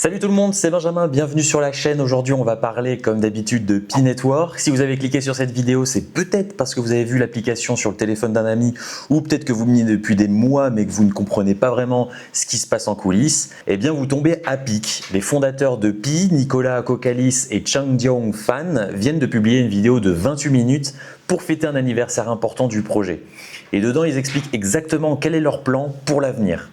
Salut tout le monde, c'est Benjamin, bienvenue sur la chaîne. Aujourd'hui, on va parler comme d'habitude de Pi Network. Si vous avez cliqué sur cette vidéo, c'est peut-être parce que vous avez vu l'application sur le téléphone d'un ami ou peut-être que vous m'y êtes depuis des mois mais que vous ne comprenez pas vraiment ce qui se passe en coulisses. Eh bien, vous tombez à pic. Les fondateurs de Pi, Nicolas Kokkalis et Changjiang Fan, viennent de publier une vidéo de 28 minutes pour fêter un anniversaire important du projet. Et dedans, ils expliquent exactement quel est leur plan pour l'avenir.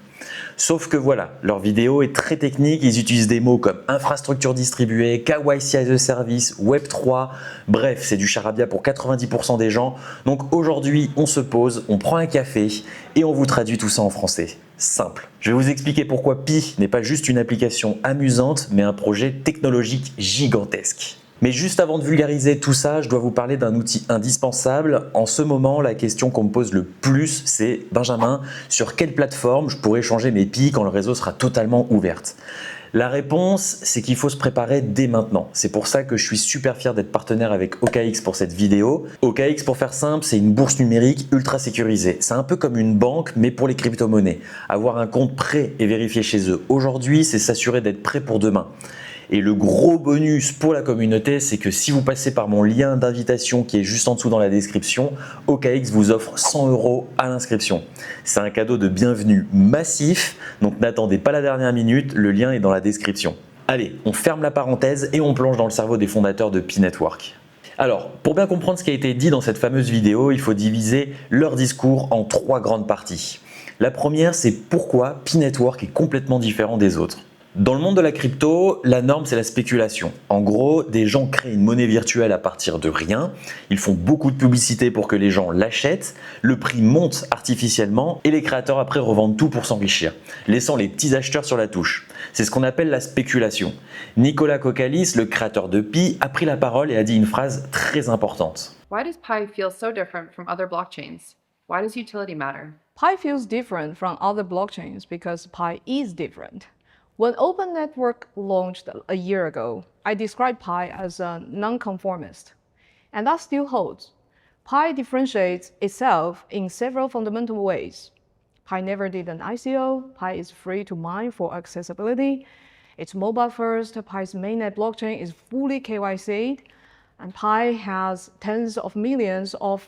Sauf que voilà, leur vidéo est très technique, ils utilisent des mots comme infrastructure distribuée, KYC as a service, Web3, bref, c'est du charabia pour 90% des gens. Donc aujourd'hui, on se pose, on prend un café et on vous traduit tout ça en français. Simple. Je vais vous expliquer pourquoi Pi n'est pas juste une application amusante, mais un projet technologique gigantesque. Mais juste avant de vulgariser tout ça, je dois vous parler d'un outil indispensable. En ce moment, la question qu'on me pose le plus, c'est « Benjamin, sur quelle plateforme je pourrais changer mes Pi quand le réseau sera totalement ouvert ?» La réponse, c'est qu'il faut se préparer dès maintenant. C'est pour ça que je suis super fier d'être partenaire avec OKX pour cette vidéo. OKX, pour faire simple, c'est une bourse numérique ultra sécurisée. C'est un peu comme une banque, mais pour les crypto-monnaies. Avoir un compte prêt et vérifié chez eux aujourd'hui, c'est s'assurer d'être prêt pour demain. Et le gros bonus pour la communauté, c'est que si vous passez par mon lien d'invitation qui est juste en dessous dans la description, OKX vous offre 100 € à l'inscription. C'est un cadeau de bienvenue massif, donc n'attendez pas la dernière minute, le lien est dans la description. Allez, on ferme la parenthèse et on plonge dans le cerveau des fondateurs de Pi Network. Alors, pour bien comprendre ce qui a été dit dans cette fameuse vidéo, il faut diviser leur discours en 3 grandes parties. La première, c'est pourquoi Pi Network est complètement différent des autres. Dans le monde de la crypto, la norme c'est la spéculation. En gros, des gens créent une monnaie virtuelle à partir de rien, ils font beaucoup de publicité pour que les gens l'achètent, le prix monte artificiellement et les créateurs après revendent tout pour s'enrichir, laissant les petits acheteurs sur la touche. C'est ce qu'on appelle la spéculation. Nicolas Kokkalis, le créateur de Pi, a pris la parole et a dit une phrase très importante. Why does Pi feel so different from other blockchains? Why does utility matter? Pi feels different from other blockchains because Pi is different. When Open Network launched a year ago, I described Pi as a nonconformist, and that still holds. Pi differentiates itself in several fundamental ways. Pi never did an ICO, Pi is free to mine for accessibility, it's mobile first, Pi's mainnet blockchain is fully KYC'd, and Pi has tens of millions of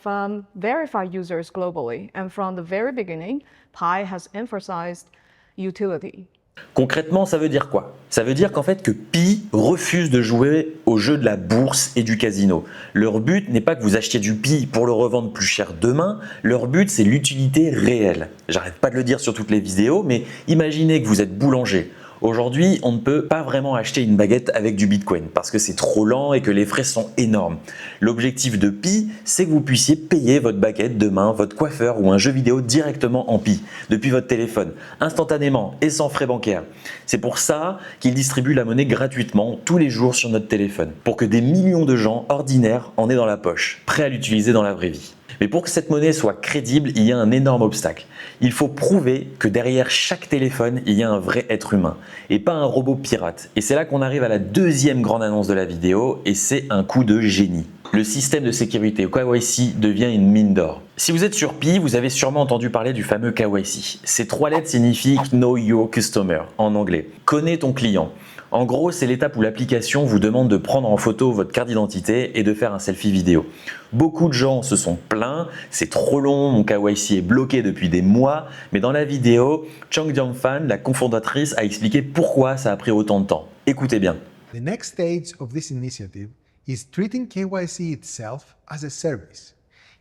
verified users globally. And from the very beginning, Pi has emphasized utility. Concrètement, ça veut dire quoi? Ça veut dire qu'en fait que Pi refuse de jouer au jeu de la bourse et du casino. Leur but n'est pas que vous achetiez du Pi pour le revendre plus cher demain, leur but c'est l'utilité réelle. J'arrête pas de le dire sur toutes les vidéos, mais imaginez que vous êtes boulanger. Aujourd'hui, on ne peut pas vraiment acheter une baguette avec du Bitcoin parce que c'est trop lent et que les frais sont énormes. L'objectif de Pi, c'est que vous puissiez payer votre baguette demain, votre coiffeur ou un jeu vidéo directement en Pi, depuis votre téléphone, instantanément et sans frais bancaires. C'est pour ça qu'ils distribuent la monnaie gratuitement tous les jours sur notre téléphone, pour que des millions de gens ordinaires en aient dans la poche, prêts à l'utiliser dans la vraie vie. Mais pour que cette monnaie soit crédible, il y a un énorme obstacle. Il faut prouver que derrière chaque téléphone, il y a un vrai être humain et pas un robot pirate. Et c'est là qu'on arrive à la deuxième grande annonce de la vidéo et c'est un coup de génie. Le système de sécurité KYC devient une mine d'or. Si vous êtes sur Pi, vous avez sûrement entendu parler du fameux KYC. Ces 3 lettres signifient Know Your Customer en anglais. Connais ton client. En gros, c'est l'étape où l'application vous demande de prendre en photo votre carte d'identité et de faire un selfie vidéo. Beaucoup de gens se sont plaints, c'est trop long, mon KYC est bloqué depuis des mois, mais dans la vidéo, Changjiang Fan, la cofondatrice, a expliqué pourquoi ça a pris autant de temps. Écoutez bien. The next stage of this initiative is treating KYC itself as a service,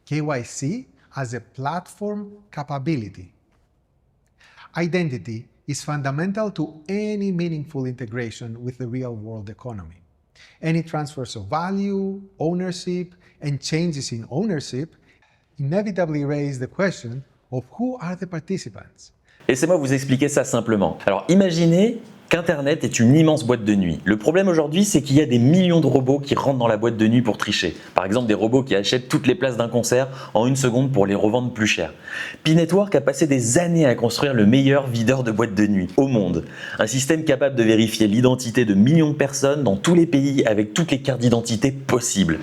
KYC as a platform capability. Identity is fundamental to any meaningful integration with the real-world economy. Any transfers of value, ownership, and changes in ownership inevitably raise the question of who are the participants. Laissez-moi vous expliquer ça simplement. Alors imaginez qu'Internet est une immense boîte de nuit. Le problème aujourd'hui, c'est qu'il y a des millions de robots qui rentrent dans la boîte de nuit pour tricher. Par exemple, des robots qui achètent toutes les places d'un concert en 1 seconde pour les revendre plus cher. Pi Network a passé des années à construire le meilleur videur de boîtes de nuit au monde. Un système capable de vérifier l'identité de millions de personnes dans tous les pays avec toutes les cartes d'identité possibles.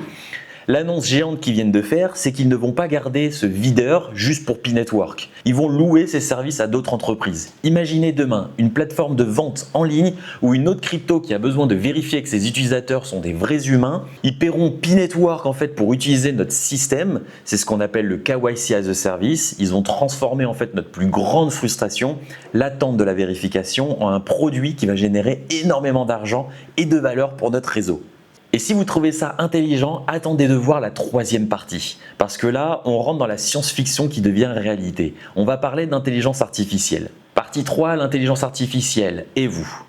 L'annonce géante qu'ils viennent de faire, c'est qu'ils ne vont pas garder ce videur juste pour Pi Network. Ils vont louer ces services à d'autres entreprises. Imaginez demain une plateforme de vente en ligne ou une autre crypto qui a besoin de vérifier que ses utilisateurs sont des vrais humains. Ils paieront Pi Network en fait pour utiliser notre système. C'est ce qu'on appelle le KYC as a service. Ils ont transformé en fait notre plus grande frustration, l'attente de la vérification, en un produit qui va générer énormément d'argent et de valeur pour notre réseau. Et si vous trouvez ça intelligent, attendez de voir la troisième partie. Parce que là, on rentre dans la science-fiction qui devient réalité. On va parler d'intelligence artificielle. Partie 3, l'intelligence artificielle. Et vous?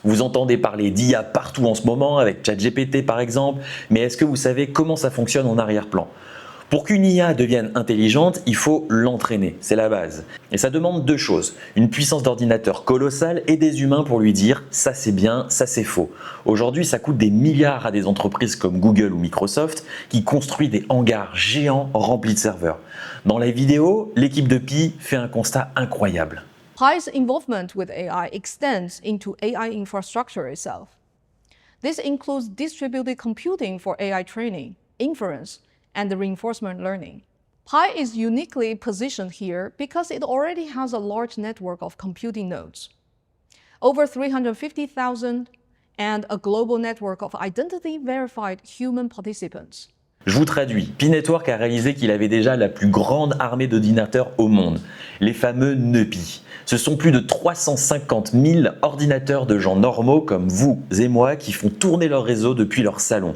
Vous entendez parler d'IA partout en ce moment, avec ChatGPT par exemple, mais est-ce que vous savez comment ça fonctionne en arrière-plan? Pour qu'une IA devienne intelligente, il faut l'entraîner, c'est la base. Et ça demande deux choses, une puissance d'ordinateur colossale et des humains pour lui dire ça c'est bien, ça c'est faux. Aujourd'hui, ça coûte des milliards à des entreprises comme Google ou Microsoft qui construisent des hangars géants remplis de serveurs. Dans la vidéo, l'équipe de Pi fait un constat incroyable. Pi's involvement with AI extends into AI infrastructure itself. This includes distributed computing for AI training, inference, and reinforcement learning. Pi is uniquely positioned here because it already has a large network of computing nodes, over 350,000, and a global network of identity-verified human participants. Je vous traduis. Pi Network a réalisé qu'il avait déjà la plus grande armée d'ordinateurs au monde, les fameux NePi. Ce sont plus de 350 000 ordinateurs de gens normaux comme vous et moi qui font tourner leur réseau depuis leur salon.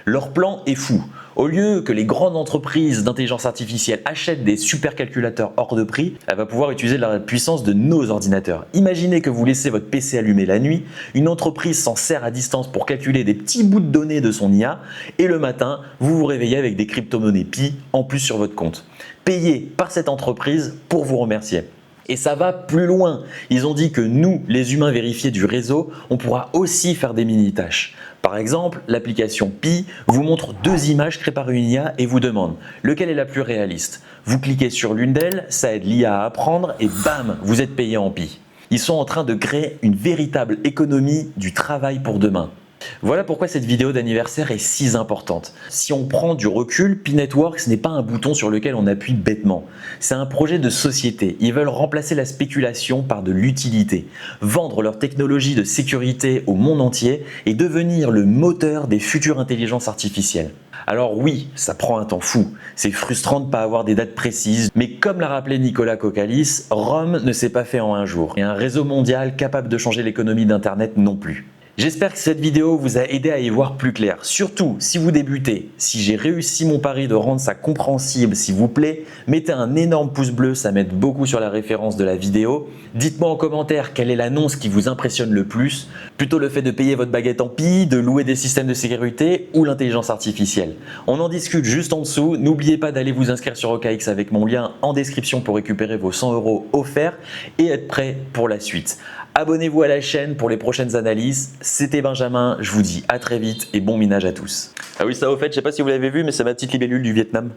Leur plan est fou. Au lieu que les grandes entreprises d'intelligence artificielle achètent des supercalculateurs hors de prix, elle va pouvoir utiliser la puissance de nos ordinateurs. Imaginez que vous laissez votre PC allumé la nuit, une entreprise s'en sert à distance pour calculer des petits bouts de données de son IA, et le matin, vous vous réveillez avec des crypto-monnaies Pi en plus sur votre compte, payés par cette entreprise pour vous remercier. Et ça va plus loin. Ils ont dit que nous, les humains vérifiés du réseau, on pourra aussi faire des mini-tâches. Par exemple, l'application Pi vous montre deux images créées par une IA et vous demande lequel est la plus réaliste. Vous cliquez sur l'une d'elles, ça aide l'IA à apprendre et bam, vous êtes payé en Pi. Ils sont en train de créer une véritable économie du travail pour demain. Voilà pourquoi cette vidéo d'anniversaire est si importante. Si on prend du recul, Pi Network, ce n'est pas un bouton sur lequel on appuie bêtement. C'est un projet de société. Ils veulent remplacer la spéculation par de l'utilité, vendre leur technologie de sécurité au monde entier et devenir le moteur des futures intelligences artificielles. Alors oui, ça prend un temps fou. C'est frustrant de ne pas avoir des dates précises, mais comme l'a rappelé Nicolas Kokkalis, Rome ne s'est pas fait en un jour. Et un réseau mondial capable de changer l'économie d'Internet non plus. J'espère que cette vidéo vous a aidé à y voir plus clair. Surtout, si vous débutez, si j'ai réussi mon pari de rendre ça compréhensible, s'il vous plaît, mettez un énorme pouce bleu, ça m'aide beaucoup sur la référence de la vidéo. Dites-moi en commentaire quelle est l'annonce qui vous impressionne le plus, plutôt le fait de payer votre baguette en Pi, de louer des systèmes de sécurité ou l'intelligence artificielle. On en discute juste en dessous. N'oubliez pas d'aller vous inscrire sur OKX avec mon lien en description pour récupérer vos 100 € offerts et être prêt pour la suite. Abonnez-vous à la chaîne pour les prochaines analyses. C'était Benjamin, je vous dis à très vite et bon minage à tous. Ah oui, ça au fait, je sais pas si vous l'avez vu, mais c'est ma petite libellule du Vietnam.